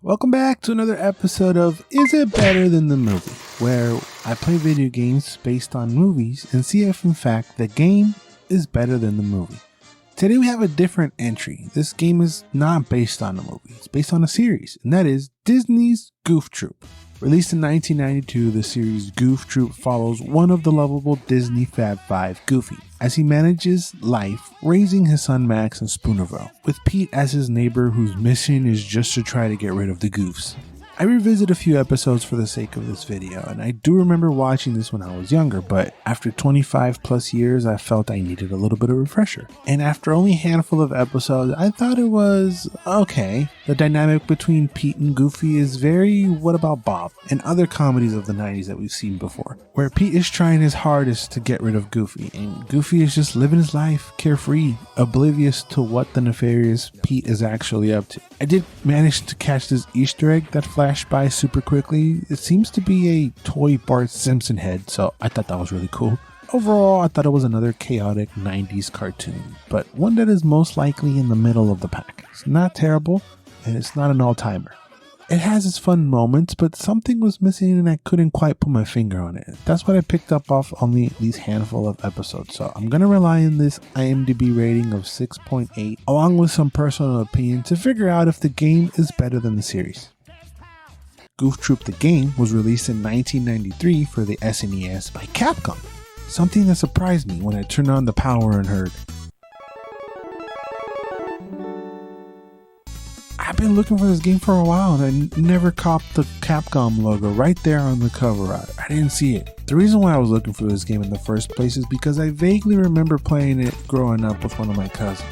Welcome back to another episode of Is It Better Than the Movie, where I play video games based on movies and see if in fact the game is better than the movie. Today we have a different entry. This game is not based on a movie, it's based on a series, and that is Disney's Goof Troop. Released in 1992, the series Goof Troop follows one of the lovable Disney Fab Five, Goofy, as he manages life raising his son Max in Spoonerville, with Pete as his neighbor whose mission is just to try to get rid of the Goofs. I revisit a few episodes for the sake of this video, and I do remember watching this when I was younger, but after 25 plus years, I felt I needed a little bit of refresher. And after only a handful of episodes, I thought it was okay. The dynamic between Pete and Goofy is very What About Bob and other comedies of the 90s that we've seen before, where Pete is trying his hardest to get rid of Goofy, and Goofy is just living his life carefree, oblivious to what the nefarious Pete is actually up to. I did manage to catch this Easter egg that flashed by super quickly. It seems to be a toy Bart Simpson head, so I thought that was really cool. Overall, I thought it was another chaotic 90s cartoon, but one that is most likely in the middle of the pack. It's not terrible, and it's not an all-timer. It has its fun moments, but something was missing and I couldn't quite put my finger on it. That's what I picked up off only these handful of episodes, so I'm going to rely on this IMDb rating of 6.8 along with some personal opinion to figure out if the game is better than the series. Goof Troop the game was released in 1993 for the SNES by Capcom, something that surprised me when I turned on the power and heard. I've been looking for this game for a while and I never copped the Capcom logo right there on the cover. I didn't see it. The reason why I was looking for this game in the first place is because I vaguely remember playing it growing up with one of my cousins.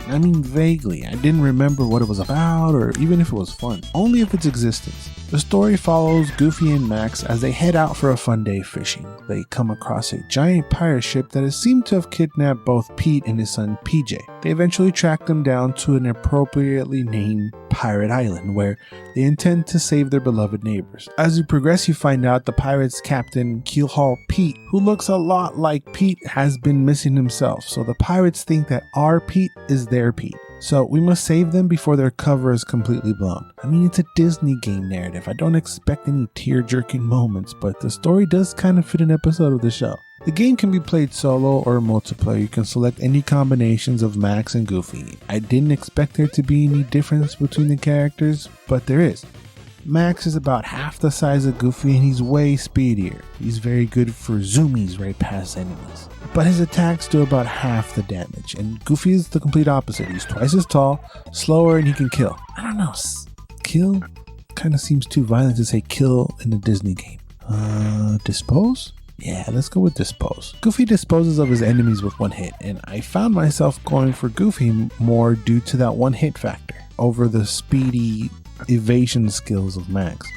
I mean vaguely, I didn't remember what it was about or even if it was fun, only of its existence. The story follows Goofy and Max as they head out for a fun day fishing. They come across a giant pirate ship that has seemed to have kidnapped both Pete and his son PJ. They eventually track them down to an appropriately named Pirate Island where they intend to save their beloved neighbors. As you progress, you find out the pirates' captain, Keelhaul Pete, who looks a lot like Pete, has been missing himself, so the pirates think that our Pete is their Pete. So we must save them before their cover is completely blown. I mean, it's a Disney game narrative. I don't expect any tear-jerking moments, but the story does kind of fit an episode of the show. The game can be played solo or multiplayer. You can select any combinations of Max and Goofy. I didn't expect there to be any difference between the characters, but there is. Max is about half the size of Goofy and he's way speedier. He's very good for zoomies right past enemies, but his attacks do about half the damage, and Goofy is the complete opposite. He's twice as tall, slower, and he can kill. I don't know, kill kind of seems too violent to say kill in a Disney game. Dispose? Yeah, let's go with dispose. Goofy disposes of his enemies with one hit, and I found myself going for Goofy more due to that one hit factor over the speedy evasion skills of Max.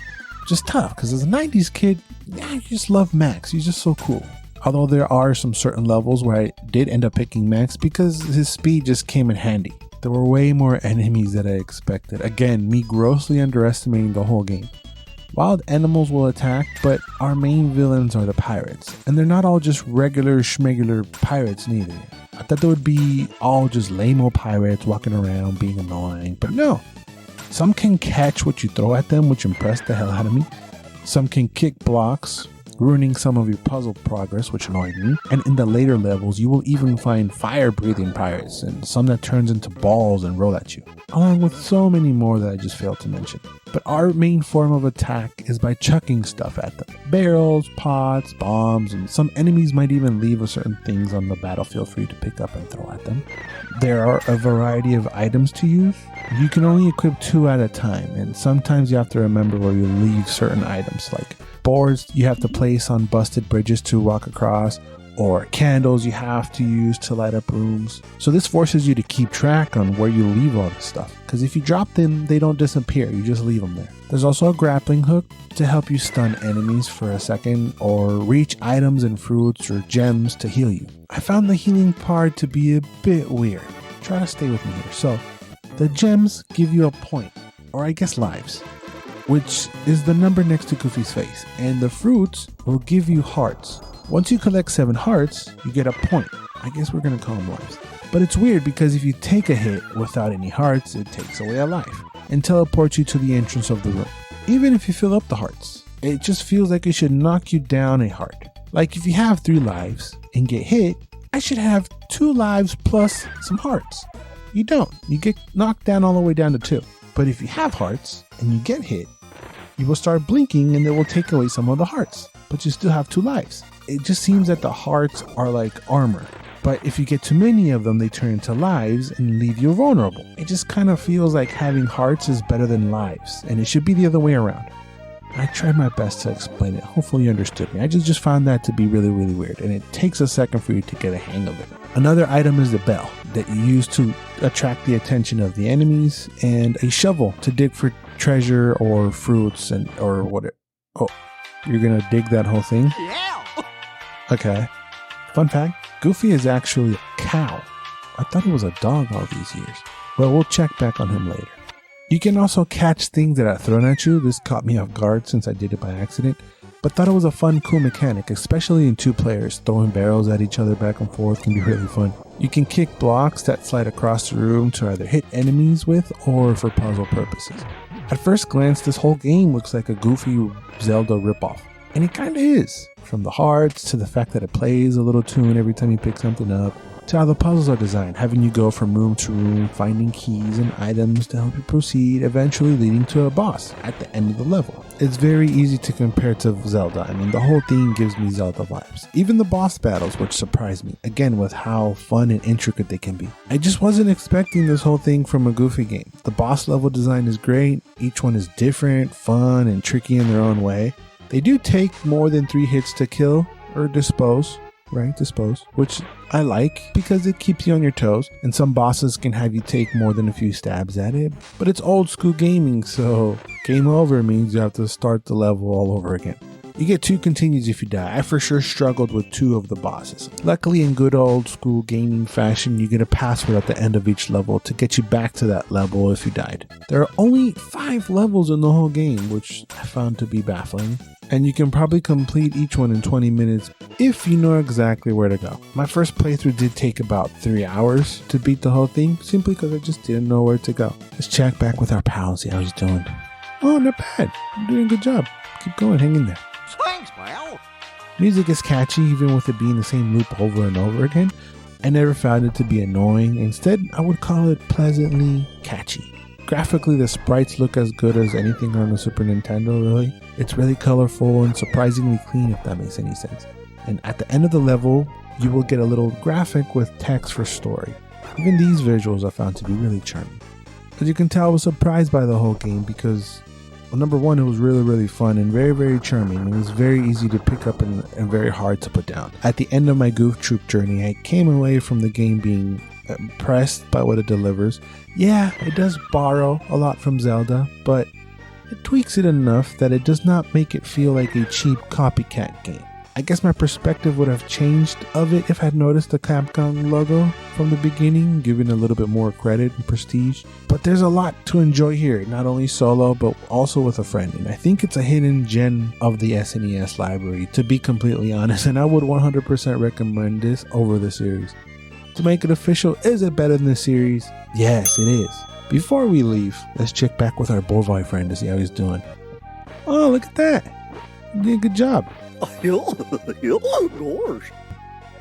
Just tough, because as a 90s kid, you just love Max. He's just so cool. Although there are some certain levels where I did end up picking Max because his speed just came in handy. There were way more enemies than I expected. Again, me grossly underestimating the whole game. Wild animals will attack, but our main villains are the pirates. And they're not all just regular schmegular pirates neither. I thought they would be all just lame-o pirates walking around being annoying, but no. Some can catch what you throw at them, which impressed the hell out of me. Some can kick blocks, ruining some of your puzzle progress, which annoyed me. And in the later levels, you will even find fire-breathing pirates and some that turns into balls and roll at you, along with so many more that I just failed to mention. But our main form of attack is by chucking stuff at them. Barrels, pots, bombs, and some enemies might even leave certain things on the battlefield for you to pick up and throw at them. There are a variety of items to use. You can only equip 2 at a time, and sometimes you have to remember where you leave certain items, like boards you have to place on busted bridges to walk across, or candles you have to use to light up rooms. So this forces you to keep track on where you leave all this stuff, because if you drop them, they don't disappear, you just leave them there. There's also a grappling hook to help you stun enemies for a second, or reach items and fruits or gems to heal you. I found the healing part to be a bit weird. Try to stay with me here. So the gems give you a point, or I guess lives, which is the number next to Goofy's face, and the fruits will give you hearts. Once you collect 7 hearts, you get a point. I guess we're gonna call them lives. But it's weird because if you take a hit without any hearts, it takes away a life. and teleport you to the entrance of the room. Even if you fill up the hearts, it just feels like it should knock you down a heart. Like if you have 3 lives and get hit, I should have 2 lives plus some hearts. You don't. You get knocked down all the way down to 2. But if you have hearts and you get hit, you will start blinking and it will take away some of the hearts, but you still have 2 lives. It just seems that the hearts are like armor, but if you get too many of them, they turn into lives and leave you vulnerable. It just kind of feels like having hearts is better than lives, and it should be the other way around. I tried my best to explain it. Hopefully you understood me. I just found that to be really, really weird, and it takes a second for you to get a hang of it. Another item is the bell that you use to attract the attention of the enemies, and a shovel to dig for treasure or fruits or whatever. Oh, you're gonna dig that whole thing? Yeah. Okay. Fun fact, Goofy is actually a cow. I thought he was a dog all these years. Well, we'll check back on him later. You can also catch things that are thrown at you. This caught me off guard since I did it by accident, but thought it was a fun, cool mechanic, especially in 2 players. Throwing barrels at each other back and forth can be really fun. You can kick blocks that slide across the room to either hit enemies with or for puzzle purposes. At first glance, this whole game looks like a Goofy Zelda ripoff, and it kinda is. From the hearts, to the fact that it plays a little tune every time you pick something up, to how the puzzles are designed, having you go from room to room, finding keys and items to help you proceed, eventually leading to a boss at the end of the level. It's very easy to compare to Zelda. I mean, the whole thing gives me Zelda vibes. Even the boss battles, which surprised me, again with how fun and intricate they can be. I just wasn't expecting this whole thing from a Goofy game. The boss level design is great, each one is different, fun, and tricky in their own way. They do take more than 3 hits to kill or dispose, which I like because it keeps you on your toes, and some bosses can have you take more than a few stabs at it, but it's old school gaming, so game over means you have to start the level all over again. You get 2 continues if you die. I for sure struggled with 2 of the bosses. Luckily, in good old school gaming fashion, you get a password at the end of each level to get you back to that level if you died. There are only 5 levels in the whole game, which I found to be baffling, and you can probably complete each one in 20 minutes if you know exactly where to go. My first playthrough did take about 3 hours to beat the whole thing, simply because I just didn't know where to go. Let's check back with our pal, see how he's doing. Oh, not bad. You're doing a good job. Keep going, hang in there. Thanks, pal. Music is catchy, even with it being the same loop over and over again. I never found it to be annoying. Instead, I would call it pleasantly catchy. Graphically, the sprites look as good as anything on the Super Nintendo, really. It's really colorful and surprisingly clean, if that makes any sense. And at the end of the level, you will get a little graphic with text for story. Even these visuals I found to be really charming. As you can tell, I was surprised by the whole game because, well, number one, it was really, really fun and very, very charming. It was very easy to pick up and very hard to put down. At the end of my Goof Troop journey, I came away from the game being impressed by what it delivers. Yeah, it does borrow a lot from Zelda, but it tweaks it enough that it does not make it feel like a cheap copycat game. I guess my perspective would have changed of it if I had noticed the Capcom logo from the beginning, giving a little bit more credit and prestige. But there's a lot to enjoy here, not only solo, but also with a friend. And I think it's a hidden gem of the SNES library, to be completely honest, and I would 100% recommend this over the series. To make it official, is it better than the series? Yes, it is. Before we leave, let's check back with our Borvoy friend to see how he's doing. Oh, look at that. You did a good job.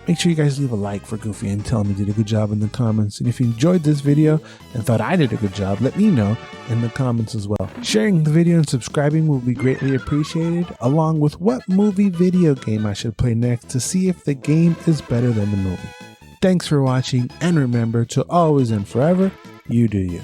Make sure you guys leave a like for Goofy and tell him he did a good job in the comments. And if you enjoyed this video and thought I did a good job, let me know in the comments as well. Sharing the video and subscribing will be greatly appreciated, along with what movie video game I should play next to see if the game is better than the movie. Thanks for watching, and remember to always and forever, you do you.